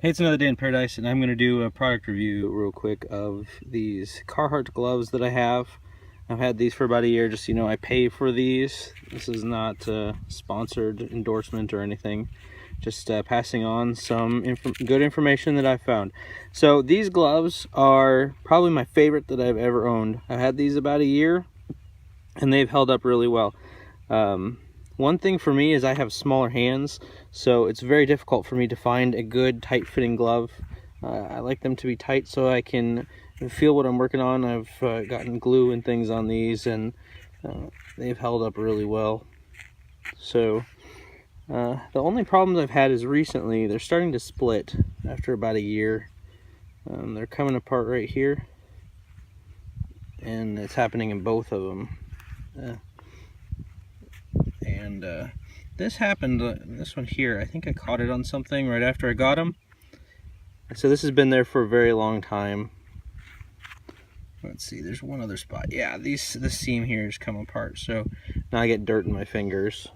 Hey, it's another day in paradise, and I'm going to do a product review real quick of these Carhart gloves that I have. I've had these for about a year, just so you know, I pay for these. This is not a sponsored endorsement or anything, just passing on some good information that I've found. So these gloves are probably my favorite that I've ever owned. I've had these about a year, and they've held up really well. One thing for me is I have smaller hands, so it's very difficult for me to find a good tight-fitting glove. I like them to be tight so I can feel what I'm working on. I've gotten glue and things on these, and they've held up really well. So the only problems I've had is recently they're starting to split after about a year. They're coming apart right here, and it's happening in both of them. This happened, this one here, I think I caught it on something right after I got them. So this has been there for a very long time. Let's see, there's one other spot. Yeah, this seam here has come apart, so now I get dirt in my fingers.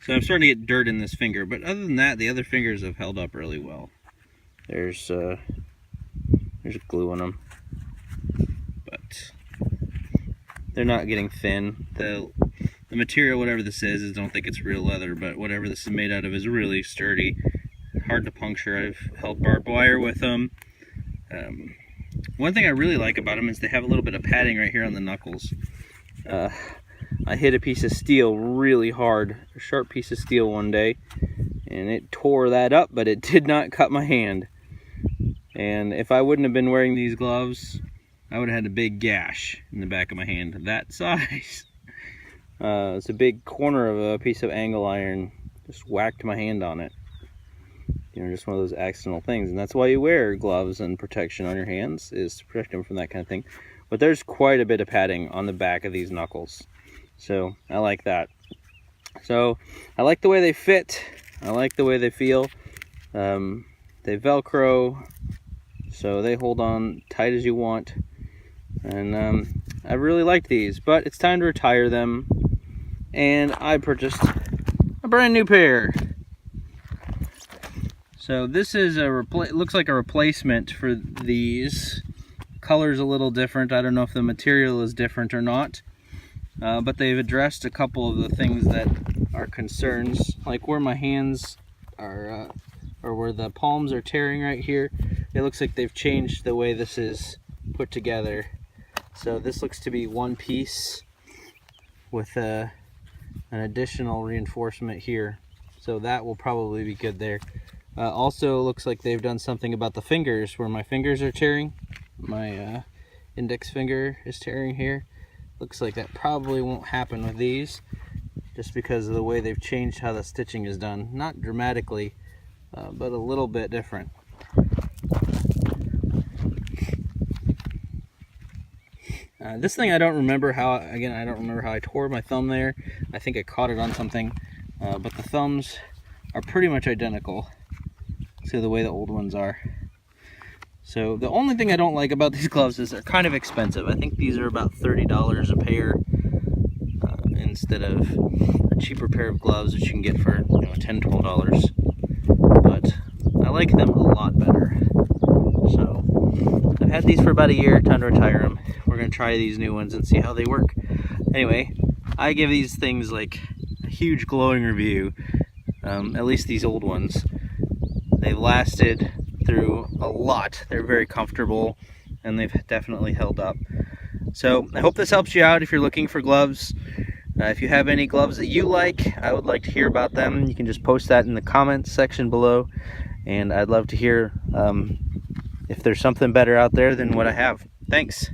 So I'm starting to get dirt in this finger, but other than that, the other fingers have held up really well. There's glue on them, but they're not getting thin. The material, whatever this is, I don't think it's real leather, but whatever this is made out of is really sturdy, hard to puncture. I've held barbed wire with them. One thing I really like about them is they have a little bit of padding right here on the knuckles. I hit a piece of steel really hard, a sharp piece of steel one day, and it tore that up, but it did not cut my hand. And if I wouldn't have been wearing these gloves, I would have had a big gash in the back of my hand, that size. It's a big corner of a piece of angle iron just whacked my hand on it. You know, just one of those accidental things, and that's why you wear gloves and protection on your hands, is to protect them from that kind of thing. But there's quite a bit of padding on the back of these knuckles, so I like that. So I like the way they fit, I like the way they feel. They Velcro, so they hold on tight as you want, and I really like these, but it's time to retire them, and I purchased a brand new pair. So this is looks like a replacement for these. Color's a little different. I don't know if the material is different or not, but they've addressed a couple of the things that are concerns, like where my hands are, or where the palms are tearing right here. It looks like they've changed the way this is put together. So this looks to be one piece with an additional reinforcement here. So that will probably be good there. Also looks like they've done something about the fingers, where my fingers are tearing. My index finger is tearing here. Looks like that probably won't happen with these, just because of the way they've changed how the stitching is done. Not dramatically, but a little bit different. This thing I don't remember how, again, I don't remember how I tore my thumb there. I think I caught it on something, but the thumbs are pretty much identical to the way the old ones are. So the only thing I don't like about these gloves is they're kind of expensive. I think these are about $30 a pair, instead of a cheaper pair of gloves that you can get for, you know, $10, $12. But I like them a lot better. So I've had these for about a year, time to retire them. We're going to try these new ones and see how they work. Anyway, I give these things like a huge glowing review, at least these old ones. They've lasted through a lot. They're very comfortable, and they've definitely held up. So I hope this helps you out if you're looking for gloves. If you have any gloves that you like, I would like to hear about them. You can just post that in the comments section below, and I'd love to hear if there's something better out there than what I have. Thanks.